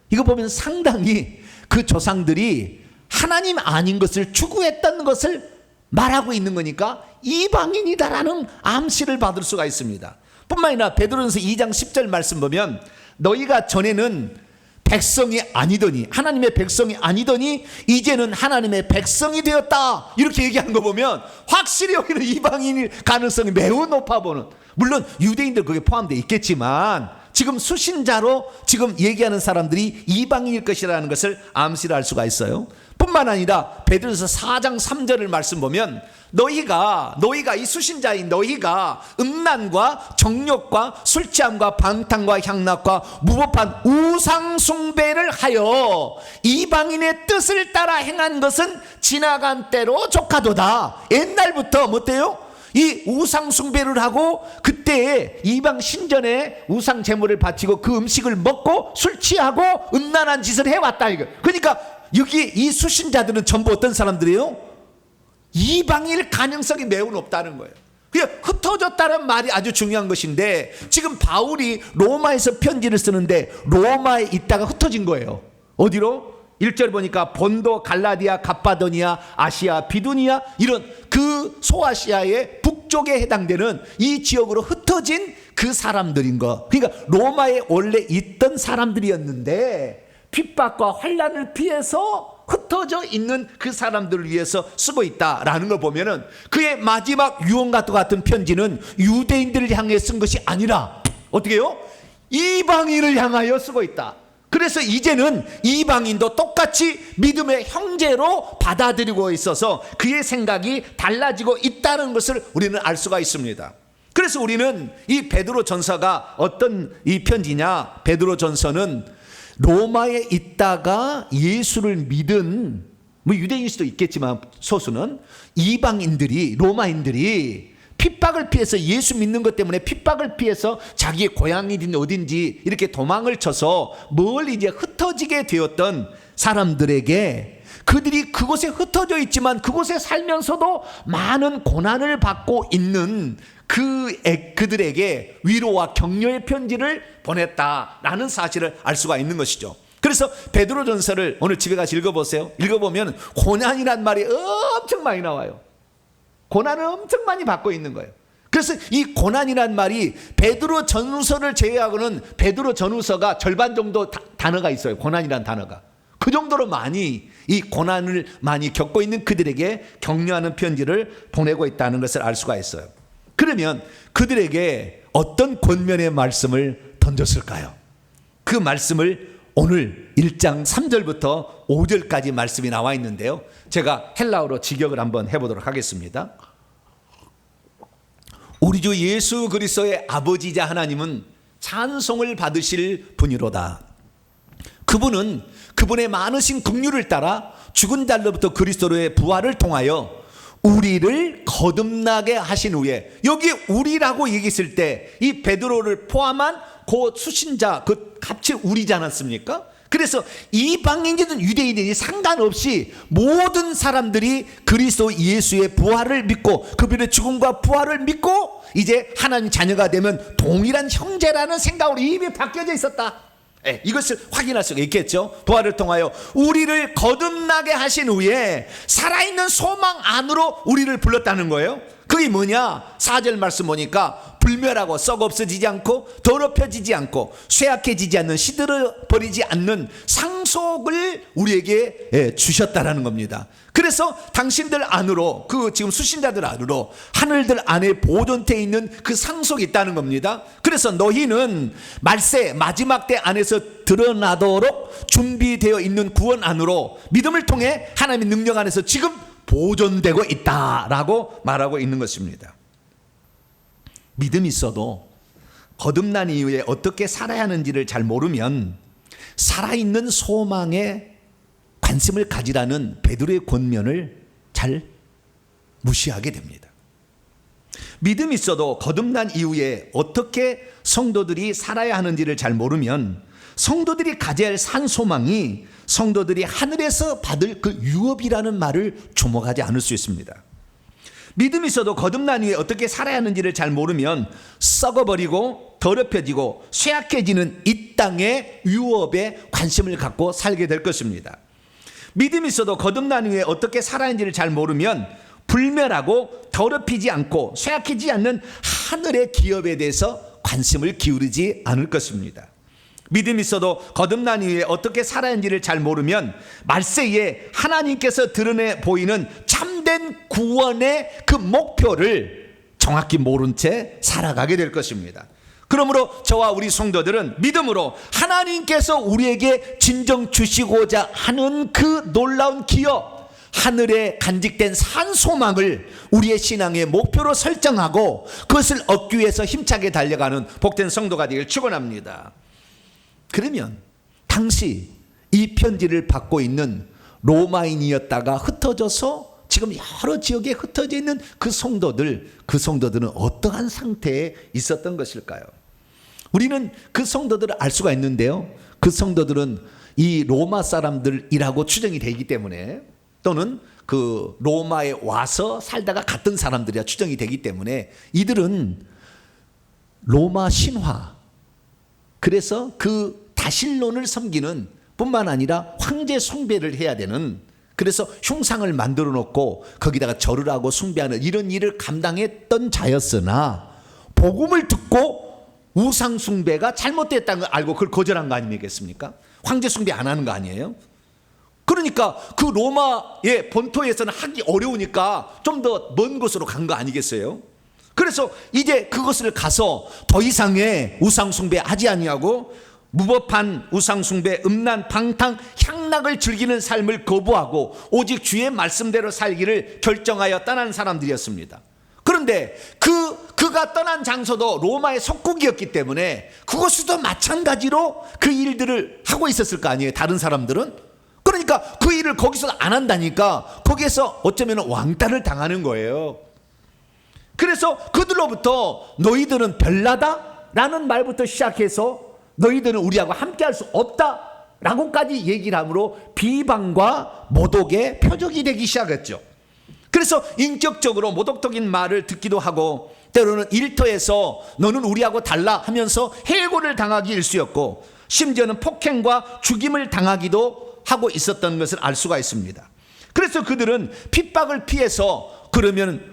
이거 보면 상당히 그 조상들이 하나님 아닌 것을 추구했던 것을 말하고 있는 거니까 이방인이다라는 암시를 받을 수가 있습니다. 뿐만 아니라 베드로전서 2장 10절 말씀 보면 너희가 전에는 백성이 아니더니, 하나님의 백성이 아니더니 이제는 하나님의 백성이 되었다 이렇게 얘기한 거 보면 확실히 여기는 이방인일 가능성이 매우 높아 보는, 물론 유대인들 거기에 포함되어 있겠지만 지금 수신자로 지금 얘기하는 사람들이 이방인일 것이라는 것을 암시를 할 수가 있어요. 뿐만 아니라 베드로전서 4장 3절을 말씀 보면 너희가 이 수신자인 너희가 음란과 정욕과 술취함과 방탕과 향락과 무법한 우상 숭배를 하여 이방인의 뜻을 따라 행한 것은 지나간 때로 조카도다. 옛날부터 뭐때요? 이 우상 숭배를 하고 그때 이방 신전에 우상 제물을 바치고 그 음식을 먹고 술 취하고 음란한 짓을 해왔다 이거. 그러니까 여기 이 수신자들은 전부 어떤 사람들이에요? 이방일 가능성이 매우 높다는 거예요. 그냥 흩어졌다는 말이 아주 중요한 것인데, 지금 바울이 로마에서 편지를 쓰는데 로마에 있다가 흩어진 거예요. 어디로? 1절 보니까 본도, 갈라디아, 갑바도니아, 아시아, 비두니아 이런 그 소아시아의 북쪽에 해당되는 이 지역으로 흩어진 그 사람들인 거. 그러니까 로마에 원래 있던 사람들이었는데 핍박과 환난을 피해서 흩어져 있는 그 사람들을 위해서 쓰고 있다라는 걸 보면은 그의 마지막 유언과 같은 편지는 유대인들을 향해 쓴 것이 아니라 어떻게 해요? 이방인을 향하여 쓰고 있다. 그래서 이제는 이방인도 똑같이 믿음의 형제로 받아들이고 있어서 그의 생각이 달라지고 있다는 것을 우리는 알 수가 있습니다. 그래서 우리는 이 베드로 전서가 어떤 이 편지냐? 베드로 전서는 로마에 있다가 예수를 믿은 뭐 유대인일 수도 있겠지만 소수는 이방인들이 로마인들이 핍박을 피해서 예수 믿는 것 때문에 핍박을 피해서 자기의 고향이든 어딘지 이렇게 도망을 쳐서 멀리 이제 흩어지게 되었던 사람들에게 그들이 그곳에 흩어져 있지만 그곳에 살면서도 많은 고난을 받고 있는 그들에게 위로와 격려의 편지를 보냈다라는 사실을 알 수가 있는 것이죠. 그래서 베드로전서를 오늘 집에 가서 읽어보세요. 읽어보면 고난이란 말이 엄청 많이 나와요. 고난을 엄청 많이 받고 있는 거예요. 그래서 이 고난이란 말이 베드로 전서를 제외하고는 베드로 전후서가 절반 정도 단어가 있어요. 고난이란 단어가. 그 정도로 많이 이 고난을 많이 겪고 있는 그들에게 격려하는 편지를 보내고 있다는 것을 알 수가 있어요. 그러면 그들에게 어떤 권면의 말씀을 던졌을까요? 그 말씀을 오늘 1장 3절부터 5절까지 말씀이 나와 있는데요. 제가 헬라어로 직역을 한번 해보도록 하겠습니다. 우리 주 예수 그리스도의 아버지자 하나님은 찬송을 받으실 분이로다. 그분은 그분의 많으신 긍휼을 따라 죽은 자로부터 그리스도의 부활을 통하여 우리를 거듭나게 하신 후에, 여기 우리라고 얘기했을 때 이 베드로를 포함한 그 수신자, 그 합치 우리지 않았습니까? 그래서 이방인이든 유대인이든 상관없이 모든 사람들이 그리스도 예수의 부활을 믿고 그분의 죽음과 부활을 믿고 이제 하나님 자녀가 되면 동일한 형제라는 생각으로 이미 바뀌어져 있었다. 이것을 확인할 수가 있겠죠. 부활을 통하여 우리를 거듭나게 하신 후에 살아있는 소망 안으로 우리를 불렀다는 거예요. 그게 뭐냐? 4절 말씀 보니까 불멸하고 썩 없어지지 않고 더럽혀지지 않고 쇠약해지지 않는 시들어 버리지 않는 상속을 우리에게 주셨다라는 겁니다. 그래서 당신들 안으로, 그 지금 수신자들 안으로 하늘들 안에 보존되어 있는 그 상속이 있다는 겁니다. 그래서 너희는 말세 마지막 때 안에서 드러나도록 준비되어 있는 구원 안으로 믿음을 통해 하나님의 능력 안에서 지금 보존되고 있다라고 말하고 있는 것입니다. 믿음이 있어도 거듭난 이후에 어떻게 살아야 하는지를 잘 모르면 살아있는 소망에 관심을 가지라는 베드로의 권면을 잘 무시하게 됩니다. 믿음이 있어도 거듭난 이후에 어떻게 성도들이 살아야 하는지를 잘 모르면 성도들이 가져야 할 산 소망이 성도들이 하늘에서 받을 그 유업이라는 말을 주목하지 않을 수 있습니다. 믿음이 있어도 거듭난 후에 어떻게 살아야 하는지를 잘 모르면 썩어버리고 더럽혀지고 쇠약해지는 이 땅의 유업에 관심을 갖고 살게 될 것입니다. 믿음이 있어도 거듭난 후에 어떻게 살아야 하는지를 잘 모르면 불멸하고 더럽히지 않고 쇠약해지지 않는 하늘의 기업에 대해서 관심을 기울이지 않을 것입니다. 믿음이 있어도 거듭난 이후에 어떻게 살아야 하는지를 잘 모르면 말세에 하나님께서 드러내 보이는 참된 구원의 그 목표를 정확히 모른 채 살아가게 될 것입니다. 그러므로 저와 우리 성도들은 믿음으로 하나님께서 우리에게 진정 주시고자 하는 그 놀라운 기업, 하늘에 간직된 산 소망을 우리의 신앙의 목표로 설정하고 그것을 얻기 위해서 힘차게 달려가는 복된 성도가 되길 축원합니다. 그러면 당시 이 편지를 받고 있는 로마인이었다가 흩어져서 지금 여러 지역에 흩어져 있는 그 성도들은 어떠한 상태에 있었던 것일까요? 우리는 그 성도들을 알 수가 있는데요, 그 성도들은 이 로마 사람들이라고 추정이 되기 때문에, 또는 그 로마에 와서 살다가 갔던 사람들이라 추정이 되기 때문에 이들은 로마 신화, 그래서 그 다실론을 섬기는 뿐만 아니라 황제 숭배를 해야 되는, 그래서 흉상을 만들어 놓고 거기다가 절을 하고 숭배하는 이런 일을 감당했던 자였으나 복음을 듣고 우상 숭배가 잘못됐다는 걸 알고 그걸 거절한 거 아니겠습니까? 황제 숭배 안 하는 거 아니에요? 그러니까 그 로마의 본토에서는 하기 어려우니까 좀 더 먼 곳으로 간 거 아니겠어요? 그래서 이제 그것을 가서 더 이상의 우상 숭배 하지 아니하고 무법한 우상 숭배, 음란, 방탕, 향락을 즐기는 삶을 거부하고 오직 주의 말씀대로 살기를 결정하여 떠난 사람들이었습니다. 그런데 그가 떠난 장소도 로마의 속국이었기 때문에 그것도 마찬가지로 그 일들을 하고 있었을 거 아니에요, 다른 사람들은. 그러니까 그 일을 거기서 안 한다니까 거기에서 어쩌면 왕따를 당하는 거예요. 그래서 그들로부터 너희들은 별나다 라는 말부터 시작해서 너희들은 우리하고 함께 할 수 없다 라고까지 얘기를 함으로 비방과 모독의 표적이 되기 시작했죠. 그래서 인격적으로 모독적인 말을 듣기도 하고 때로는 일터에서 너는 우리하고 달라 하면서 해고를 당하기 일쑤였고 심지어는 폭행과 죽임을 당하기도 하고 있었던 것을 알 수가 있습니다. 그래서 그들은 핍박을 피해서 그러면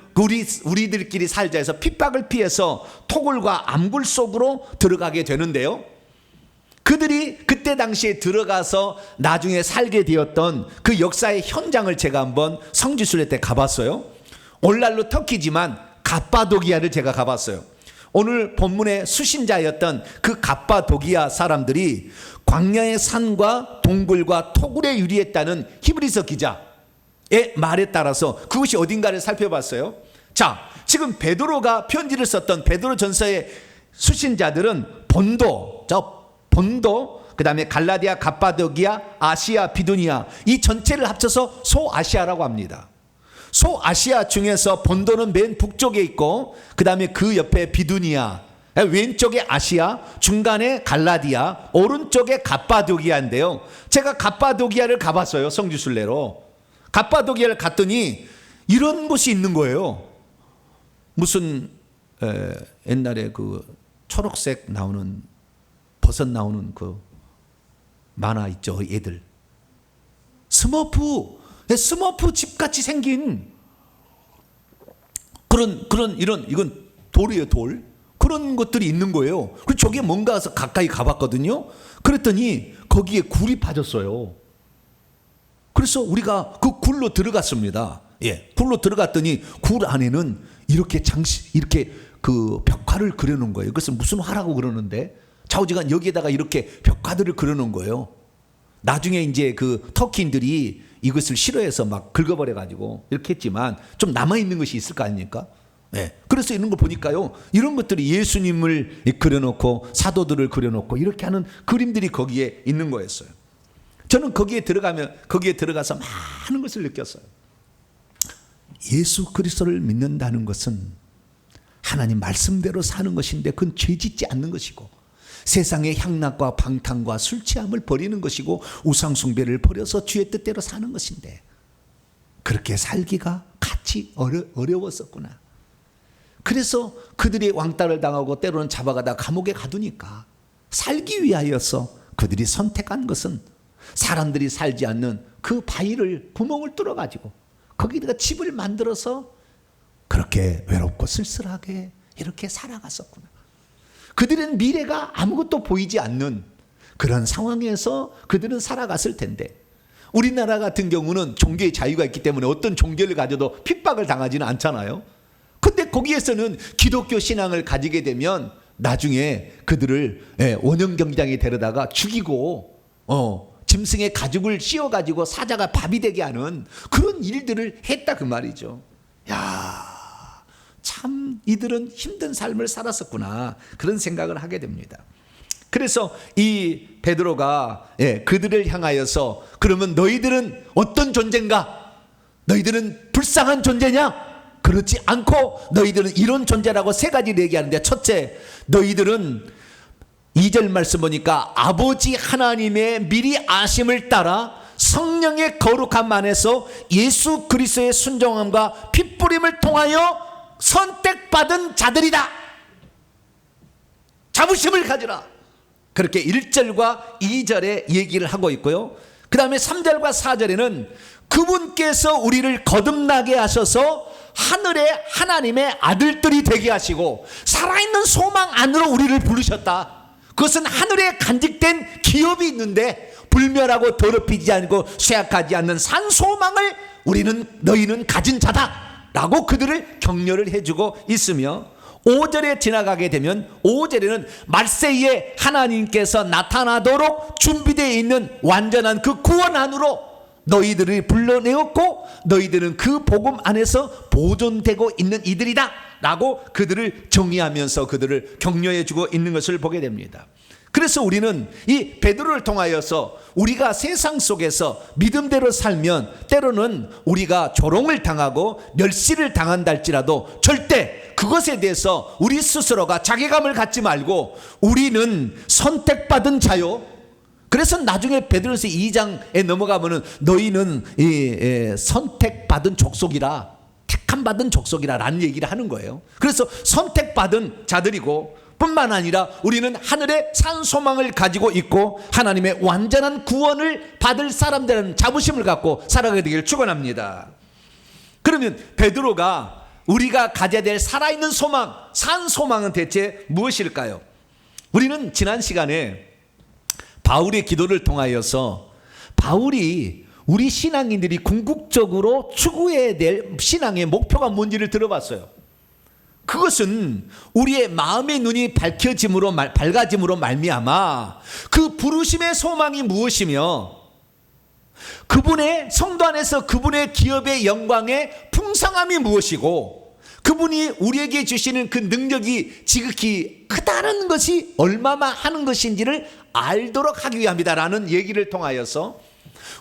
우리들끼리 살자 해서 핍박을 피해서 토굴과 암굴 속으로 들어가게 되는데요. 그들이 그때 당시에 들어가서 나중에 살게 되었던 그 역사의 현장을 제가 한번 성지순례 때 가봤어요. 오늘날로 터키지만 갑바도기아를 제가 가봤어요. 오늘 본문의 수신자였던 그 갑바도기아 사람들이 광야의 산과 동굴과 토굴에 유리했다는 히브리서 기자의 말에 따라서 그것이 어딘가를 살펴봤어요. 자, 지금 베드로가 편지를 썼던 베드로 전서의 수신자들은 본도, 그 다음에 갈라디아, 갑바도기아, 아시아, 비두니아 이 전체를 합쳐서 소아시아라고 합니다. 소아시아 중에서 본도는 맨 북쪽에 있고 그 다음에 그 옆에 비두니아, 왼쪽에 아시아, 중간에 갈라디아, 오른쪽에 갑바도기아인데요. 제가 갑바도기아를 가봤어요, 성지순례로. 갑바도기아를 갔더니 이런 곳이 있는 거예요. 무슨 옛날에 그 초록색 나오는 버섯 나오는 그 만화 있죠, 애들. 스머프 집같이 생긴 이건 돌이에요, 돌. 그런 것들이 있는 거예요. 그리고 저게 뭔가 해서 가까이 가봤거든요. 그랬더니 거기에 굴이 빠졌어요. 그래서 우리가 그 굴로 들어갔습니다. 예, 굴로 들어갔더니 굴 안에는 이렇게 그 벽화를 그려놓은 거예요. 그래서 무슨 화라고 그러는데 좌우지간 여기에다가 이렇게 벽화들을 그려놓은 거예요. 나중에 이제 그 터키인들이 이것을 싫어해서 막 긁어버려가지고 이렇게 했지만 좀 남아있는 것이 있을 거 아닙니까? 네. 그래서 이런 거 보니까요, 이런 것들이 예수님을 그려놓고 사도들을 그려놓고 이렇게 하는 그림들이 거기에 있는 거였어요. 저는 거기에 들어가서 많은 것을 느꼈어요. 예수 그리스도를 믿는다는 것은 하나님 말씀대로 사는 것인데 그건 죄 짓지 않는 것이고 세상의 향락과 방탕과 술 취함을 버리는 것이고 우상 숭배를 버려서 주의 뜻대로 사는 것인데 그렇게 살기가 같이 어려웠었구나. 그래서 그들이 왕따를 당하고 때로는 잡아가다 감옥에 가두니까 살기 위하여서 그들이 선택한 것은 사람들이 살지 않는 그 바위를 구멍을 뚫어가지고 거기다가 집을 만들어서 그렇게 외롭고 쓸쓸하게 이렇게 살아갔었구나. 그들은 미래가 아무것도 보이지 않는 그런 상황에서 그들은 살아갔을 텐데 우리나라 같은 경우는 종교의 자유가 있기 때문에 어떤 종교를 가져도 핍박을 당하지는 않잖아요. 근데 거기에서는 기독교 신앙을 가지게 되면 나중에 그들을 원형 경장에 데려다가 죽이고 짐승의 가죽을 씌워가지고 사자가 밥이 되게 하는 그런 일들을 했다 그 말이죠. 야, 참 이들은 힘든 삶을 살았었구나 그런 생각을 하게 됩니다. 그래서 이 베드로가 그들을 향하여서 그러면 너희들은 어떤 존재인가? 너희들은 불쌍한 존재냐? 그렇지 않고 너희들은 이런 존재라고 세 가지를 얘기하는데 첫째, 너희들은 2절 말씀 보니까 아버지 하나님의 미리 아심을 따라 성령의 거룩함 안에서 예수 그리스도의 순종함과 핏부림을 통하여 선택받은 자들이다. 자부심을 가지라. 그렇게 1절과 2절에 얘기를 하고 있고요. 그 다음에 3절과 4절에는 그분께서 우리를 거듭나게 하셔서 하늘의 하나님의 아들들이 되게 하시고 살아있는 소망 안으로 우리를 부르셨다. 그것은 하늘에 간직된 기업이 있는데 불멸하고 더럽히지 않고 쇠약하지 않는 산 소망을 너희는 가진 자다 라고 그들을 격려를 해주고 있으며, 5절에 지나가게 되면 5절에는 말세에 하나님께서 나타나도록 준비되어 있는 완전한 그 구원 안으로 너희들을 불러내었고 너희들은 그 복음 안에서 보존되고 있는 이들이다 라고 그들을 정의하면서 그들을 격려해 주고 있는 것을 보게 됩니다. 그래서 우리는 이 베드로를 통하여서 우리가 세상 속에서 믿음대로 살면 때로는 우리가 조롱을 당하고 멸시를 당한다 할지라도 절대 그것에 대해서 우리 스스로가 자괴감을 갖지 말고 우리는 선택받은 자요. 그래서 나중에 베드로서 2장에 넘어가면은 너희는 선택받은 족속이라, 택함 받은 족속이라 라는 얘기를 하는 거예요. 그래서 선택받은 자들이고 뿐만 아니라 우리는 하늘의 산 소망을 가지고 있고 하나님의 완전한 구원을 받을 사람들은 자부심을 갖고 살아가게 되기를 축원합니다. 그러면 베드로가 우리가 가져야 될 살아있는 소망, 산 소망은 대체 무엇일까요? 우리는 지난 시간에 바울의 기도를 통하여서 바울이 우리 신앙인들이 궁극적으로 추구해야 될 신앙의 목표가 뭔지를 들어봤어요. 그것은 우리의 마음의 눈이 밝아짐으로 말미암아 그 부르심의 소망이 무엇이며 그분의 성도 안에서 그분의 기업의 영광의 풍성함이 무엇이고 그분이 우리에게 주시는 그 능력이 지극히 크다는 것이 얼마나 하는 것인지를 알도록 하기 위함이다라는 얘기를 통하여서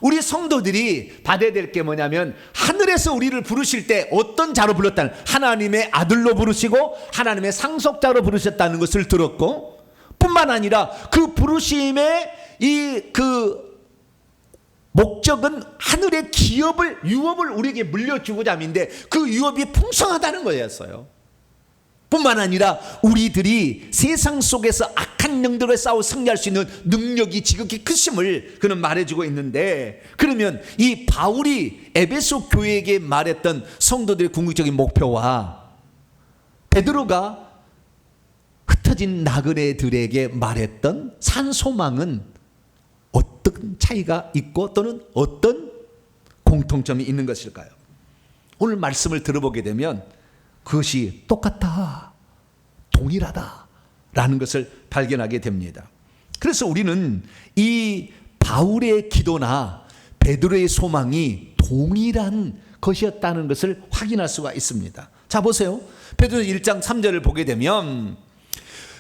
우리 성도들이 받아야 될 게 뭐냐면 하늘에서 우리를 부르실 때 어떤 자로 불렀다는, 하나님의 아들로 부르시고 하나님의 상속자로 부르셨다는 것을 들었고, 뿐만 아니라 그 부르심의 그 목적은 하늘의 유업을 우리에게 물려주고자 함인데 그 유업이 풍성하다는 거였어요. 뿐만 아니라 우리들이 세상 속에서 악한 영들과 싸워 승리할 수 있는 능력이 지극히 크심을 그는 말해주고 있는데, 그러면 이 바울이 에베소 교회에게 말했던 성도들의 궁극적인 목표와 베드로가 흩어진 나그네들에게 말했던 산소망은 어떤 차이가 있고 또는 어떤 공통점이 있는 것일까요? 오늘 말씀을 들어보게 되면 그것이 똑같다, 동일하다라는 것을 발견하게 됩니다. 그래서 우리는 이 바울의 기도나 베드로의 소망이 동일한 것이었다는 것을 확인할 수가 있습니다. 자, 보세요. 베드로 1장 3절을 보게 되면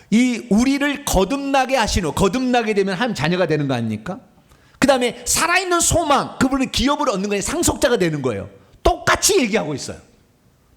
이 우리를 거듭나게 하시노, 거듭나게 되면 하나님 자녀가 되는 거 아닙니까? 그 다음에 살아있는 소망, 그분은 기업을 얻는 거에 상속자가 되는 거예요. 똑같이 얘기하고 있어요.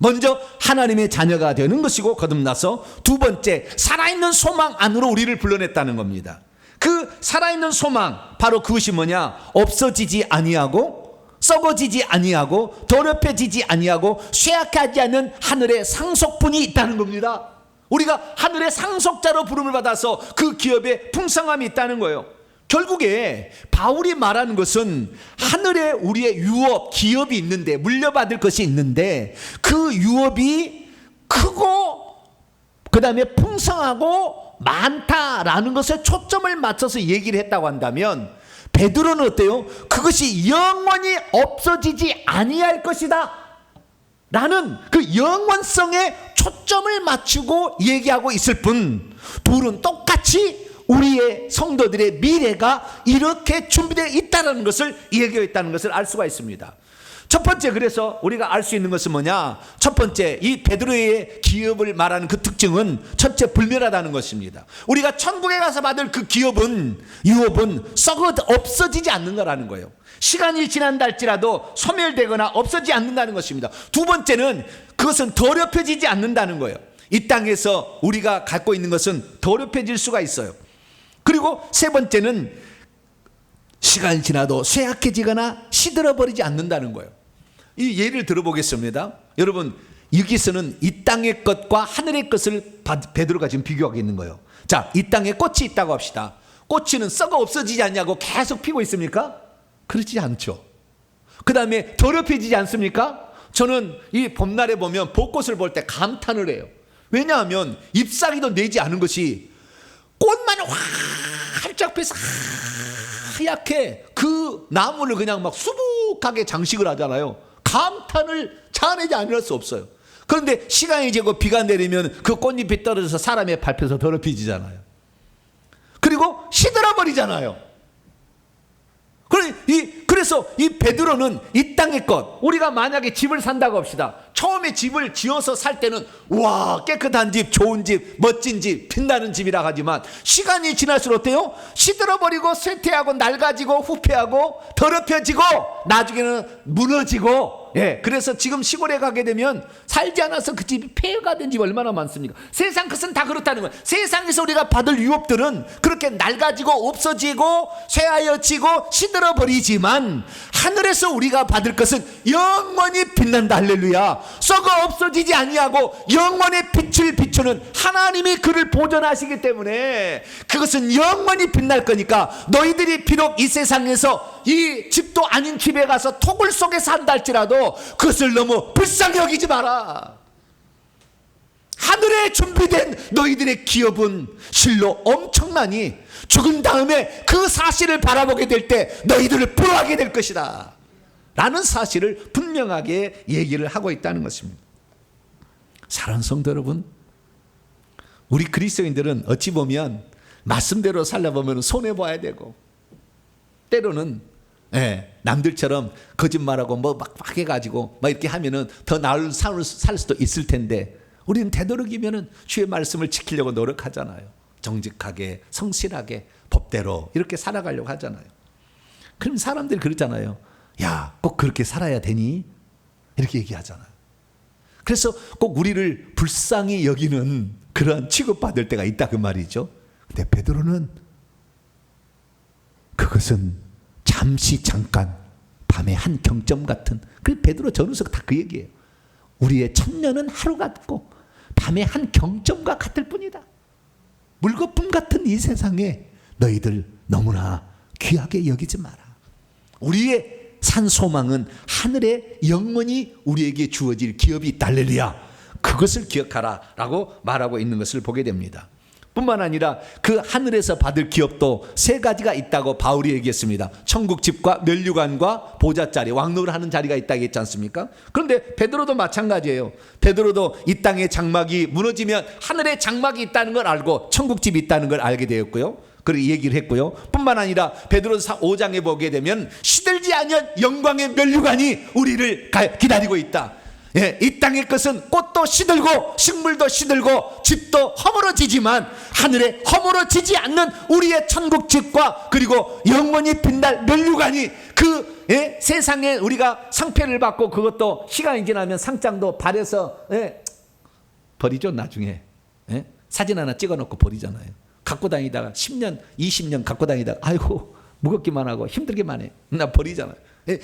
먼저 하나님의 자녀가 되는 것이고 거듭나서, 두 번째 살아있는 소망 안으로 우리를 불러냈다는 겁니다. 그 살아있는 소망, 바로 그것이 뭐냐? 없어지지 아니하고 썩어지지 아니하고 더럽혀지지 아니하고 쇠약하지 않는 하늘의 상속분이 있다는 겁니다. 우리가 하늘의 상속자로 부름을 받아서 그 기업에 풍성함이 있다는 거예요. 결국에 바울이 말하는 것은 하늘에 우리의 유업, 기업이 있는데, 물려받을 것이 있는데 그 유업이 크고 그 다음에 풍성하고 많다라는 것에 초점을 맞춰서 얘기를 했다고 한다면, 베드로는 어때요? 그것이 영원히 없어지지 아니할 것이다 라는 그 영원성에 초점을 맞추고 얘기하고 있을 뿐, 둘은 똑같이 우리의 성도들의 미래가 이렇게 준비되어 있다는 것을 얘기했다는 것을 알 수가 있습니다. 첫 번째, 그래서 우리가 알 수 있는 것은 뭐냐? 첫 번째, 이 베드로의 기업을 말하는 그 특징은 첫째, 불멸하다는 것입니다. 우리가 천국에 가서 받을 그 기업은, 유업은 없어지지 않는 거라는 거예요. 시간이 지난다 할지라도 소멸되거나 없어지지 않는다는 것입니다. 두 번째는 그것은 더럽혀지지 않는다는 거예요. 이 땅에서 우리가 갖고 있는 것은 더럽혀질 수가 있어요. 그리고 세 번째는 시간이 지나도 쇠약해지거나 시들어버리지 않는다는 거예요. 이 예를 들어보겠습니다. 여러분, 여기서는 이 땅의 것과 하늘의 것을 베드로가 지금 비교하고 있는 거예요. 자, 이 땅에 꽃이 있다고 합시다. 꽃은 썩어 없어지지 않냐고 계속 피고 있습니까? 그렇지 않죠. 그 다음에 더럽혀지지 않습니까? 저는 이 봄날에 보면 벚꽃을 볼 때 감탄을 해요. 왜냐하면 잎사귀도 내지 않은 것이 꽃만 활짝 펴서 하얗게 그 나무를 그냥 막 수북하게 장식을 하잖아요. 감탄을 자아내지 않을 수 없어요. 그런데 시간이 지고 비가 내리면 그 꽃잎이 떨어져서 사람의 밟혀서 더럽혀지잖아요. 그리고 시들어 버리잖아요. 그래서 이 베드로는 이 땅의 것, 우리가 만약에 집을 산다고 합시다. 처음에 집을 지어서 살 때는 와, 깨끗한 집, 좋은 집, 멋진 집, 빛나는 집이라 하지만 시간이 지날수록 어때요? 시들어버리고 쇠퇴하고 낡아지고 후패하고 더럽혀지고 나중에는 무너지고. 그래서 지금 시골에 가게 되면 살지 않아서 그 집이 폐허가 된 집 얼마나 많습니까? 세상 것은 다 그렇다는 거예요. 세상에서 우리가 받을 유업들은 그렇게 낡아지고 없어지고 쇠하여지고 시들어버리지만 하늘에서 우리가 받을 것은 영원히 빛난다. 할렐루야. 썩어 없어지지 아니하고 영원의 빛을 비추는 하나님이 그를 보존하시기 때문에 그것은 영원히 빛날 거니까 너희들이 비록 이 세상에서 이 집도 아닌 집에 가서 토굴 속에 산다 할지라도 그것을 너무 불쌍히 여기지 마라. 하늘에 준비된 너희들의 기업은 실로 엄청나니 죽은 다음에 그 사실을 바라보게 될 때 너희들을 부러워하게 될 것이다 라는 사실을 분명하게 얘기를 하고 있다는 것입니다. 사랑하는 성도 여러분, 우리 그리스도인들은 어찌 보면 말씀대로 살려보면 손해봐야 되고 때로는 남들처럼 거짓말하고 뭐 막 해가지고 막 이렇게 하면은 더 나을 삶을 살 수도 있을 텐데 우리는 되도록이면은 주의 말씀을 지키려고 노력하잖아요. 정직하게, 성실하게, 법대로 이렇게 살아가려고 하잖아요. 그럼 사람들이 그러잖아요. 야, 꼭 그렇게 살아야 되니? 이렇게 얘기하잖아요. 그래서 꼭 우리를 불쌍히 여기는 그런 취급받을 때가 있다 그 말이죠. 근데 베드로는 그것은 잠시 잠깐 밤의 한 경점 같은, 그 베드로 전후서가 다 그 얘기예요. 우리의 천년은 하루 같고 밤의 한 경점과 같을 뿐이다. 물거품 같은 이 세상에 너희들 너무나 귀하게 여기지 마라. 우리의 산 소망은 하늘에 영원히 우리에게 주어질 기업이 있다. 할렐루야. 그것을 기억하라 라고 말하고 있는 것을 보게 됩니다. 뿐만 아니라 그 하늘에서 받을 기업도 세 가지가 있다고 바울이 얘기했습니다. 천국집과 면류관과 보좌자리, 왕노를 하는 자리가 있다고 했지 않습니까? 그런데 베드로도 마찬가지예요. 베드로도 이 땅의 장막이 무너지면 하늘에 장막이 있다는 걸 알고 천국집이 있다는 걸 알게 되었고요. 그렇게 얘기를 했고요. 뿐만 아니라 베드로서 5장에 보게 되면 시들지 않은 영광의 면류관이 우리를 기다리고 있다. 이 땅의 것은 꽃도 시들고 식물도 시들고 집도 허물어지지만 하늘에 허물어지지 않는 우리의 천국집과 그리고 영원히 빛날 면류관이 그 세상에 우리가 상패를 받고 그것도 시간이 지나면 상장도 발에서 버리죠. 나중에 사진 하나 찍어놓고 버리잖아요. 갖고 다니다가 10년 20년 갖고 다니다가 아이고 무겁기만 하고 힘들기만 해. 나 버리잖아요.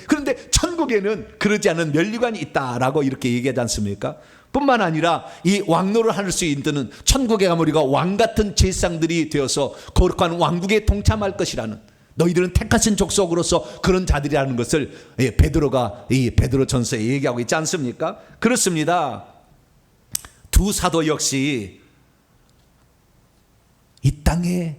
그런데 천국에는 그러지 않은 면류관이 있다라고 이렇게 얘기하지 않습니까? 뿐만 아니라 이 왕노를 할 수 있는 천국에 가면 우리가 왕같은 제사장들이 되어서 거룩한 왕국에 동참할 것이라는, 너희들은 택하신 족속으로서 그런 자들이라는 것을 베드로가 이 베드로전서에 얘기하고 있지 않습니까? 그렇습니다. 두 사도 역시 이 땅에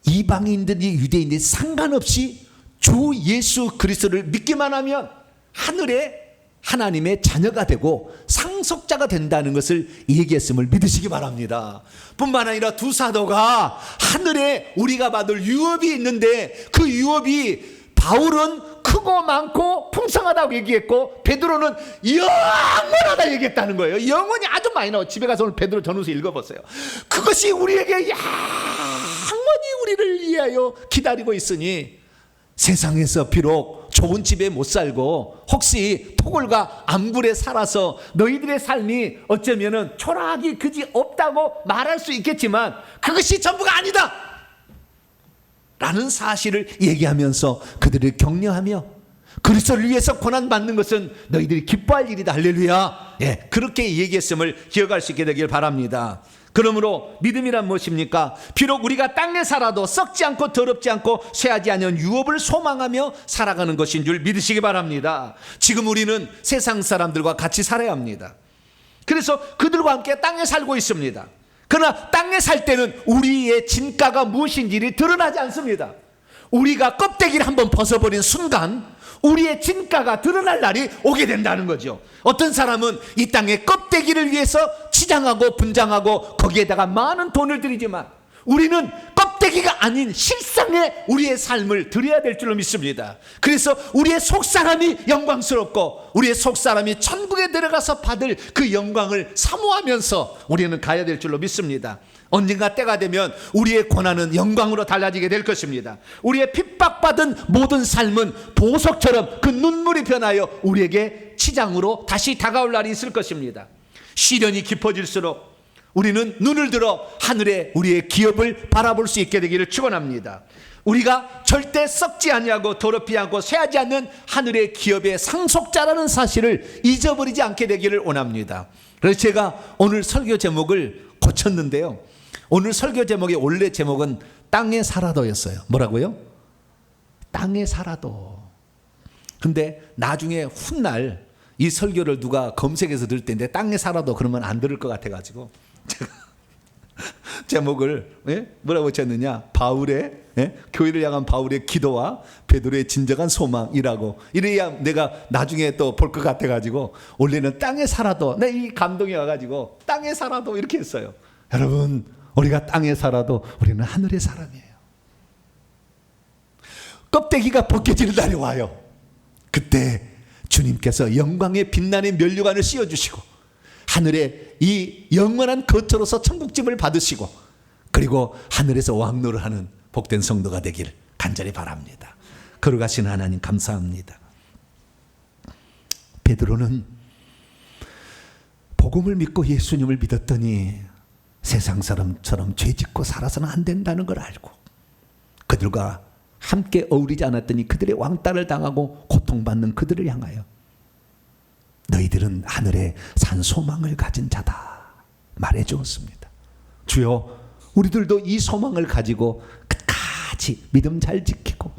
이방인들이 유대인들이 상관없이 주 예수 그리스도를 믿기만 하면 하늘에 하나님의 자녀가 되고 상속자가 된다는 것을 얘기했음을 믿으시기 바랍니다. 뿐만 아니라 두 사도가 하늘에 우리가 받을 유업이 있는데 그 유업이 바울은 크고 많고 풍성하다고 얘기했고 베드로는 영원하다 얘기했다는 거예요. 영원히 아주 많이 나와. 집에 가서 오늘 베드로 전후서 읽어보세요. 그것이 우리에게 영원히 우리를 위하여 기다리고 있으니 세상에서 비록 좋은 집에 못 살고 혹시 토굴과 암굴에 살아서 너희들의 삶이 어쩌면은 초라하기 그지 없다고 말할 수 있겠지만 그것이 전부가 아니다 라는 사실을 얘기하면서 그들을 격려하며 그리스도를 위해서 고난받는 것은 너희들이 기뻐할 일이다. 할렐루야. 그렇게 얘기했음을 기억할 수 있게 되길 바랍니다. 그러므로 믿음이란 무엇입니까? 비록 우리가 땅에 살아도 썩지 않고 더럽지 않고 쇠하지 않은 유업을 소망하며 살아가는 것인 줄 믿으시기 바랍니다. 지금 우리는 세상 사람들과 같이 살아야 합니다. 그래서 그들과 함께 땅에 살고 있습니다. 그러나 땅에 살 때는 우리의 진가가 무엇인지 드러나지 않습니다. 우리가 껍데기를 한번 벗어버린 순간 우리의 진가가 드러날 날이 오게 된다는 거죠. 어떤 사람은 이 땅의 껍데기를 위해서 치장하고 분장하고 거기에다가 많은 돈을 들이지만 우리는 껍데기가 아닌 실상의 우리의 삶을 드려야 될 줄로 믿습니다. 그래서 우리의 속사람이 영광스럽고 우리의 속사람이 천국에 들어가서 받을 그 영광을 사모하면서 우리는 가야 될 줄로 믿습니다. 언젠가 때가 되면 우리의 고난은 영광으로 달라지게 될 것입니다. 우리의 핍박받은 모든 삶은 보석처럼 그 눈물이 변하여 우리에게 치장으로 다시 다가올 날이 있을 것입니다. 시련이 깊어질수록 우리는 눈을 들어 하늘에 우리의 기업을 바라볼 수 있게 되기를 축원합니다. 우리가 절대 썩지 아니하고 더럽지 않고 쇠하지 않는 하늘의 기업의 상속자라는 사실을 잊어버리지 않게 되기를 원합니다. 그래서 제가 오늘 설교 제목을 고쳤는데요. 오늘 설교 제목의 원래 제목은 땅에 살아도였어요. 뭐라고요? 땅에 살아도. 근데 나중에 훗날 이 설교를 누가 검색해서 들을 때인데 땅에 살아도 그러면 안 들을 것 같아가지고 제가 제목을 뭐라고 쳤느냐? 바울의 교회를 향한 바울의 기도와 베드로의 진정한 소망이라고. 이래야 내가 나중에 또 볼 것 같아가지고 원래는 땅에 살아도 이 감동이 와가지고 땅에 살아도 이렇게 했어요. 여러분, 우리가 땅에 살아도 우리는 하늘의 사람이에요. 껍데기가 벗겨지는 날이 와요. 그때 주님께서 영광의 빛나는 면류관을 씌워주시고 하늘에 이 영원한 거처로서 천국집을 받으시고 그리고 하늘에서 왕노를 하는 복된 성도가 되길 간절히 바랍니다. 거룩하신 하나님 감사합니다. 베드로는 복음을 믿고 예수님을 믿었더니 세상 사람처럼 죄짓고 살아서는 안 된다는 걸 알고 그들과 함께 어울리지 않았더니 그들의 왕따를 당하고 고통받는 그들을 향하여 너희들은 하늘에 산 소망을 가진 자다 말해 주었습니다. 주여, 우리들도 이 소망을 가지고 끝까지 믿음 잘 지키고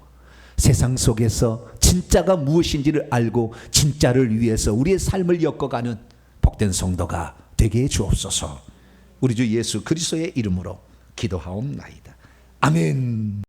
세상 속에서 진짜가 무엇인지를 알고 진짜를 위해서 우리의 삶을 엮어가는 복된 성도가 되게 해 주옵소서. 우리 주 예수 그리스도의 이름으로 기도하옵나이다. 아멘.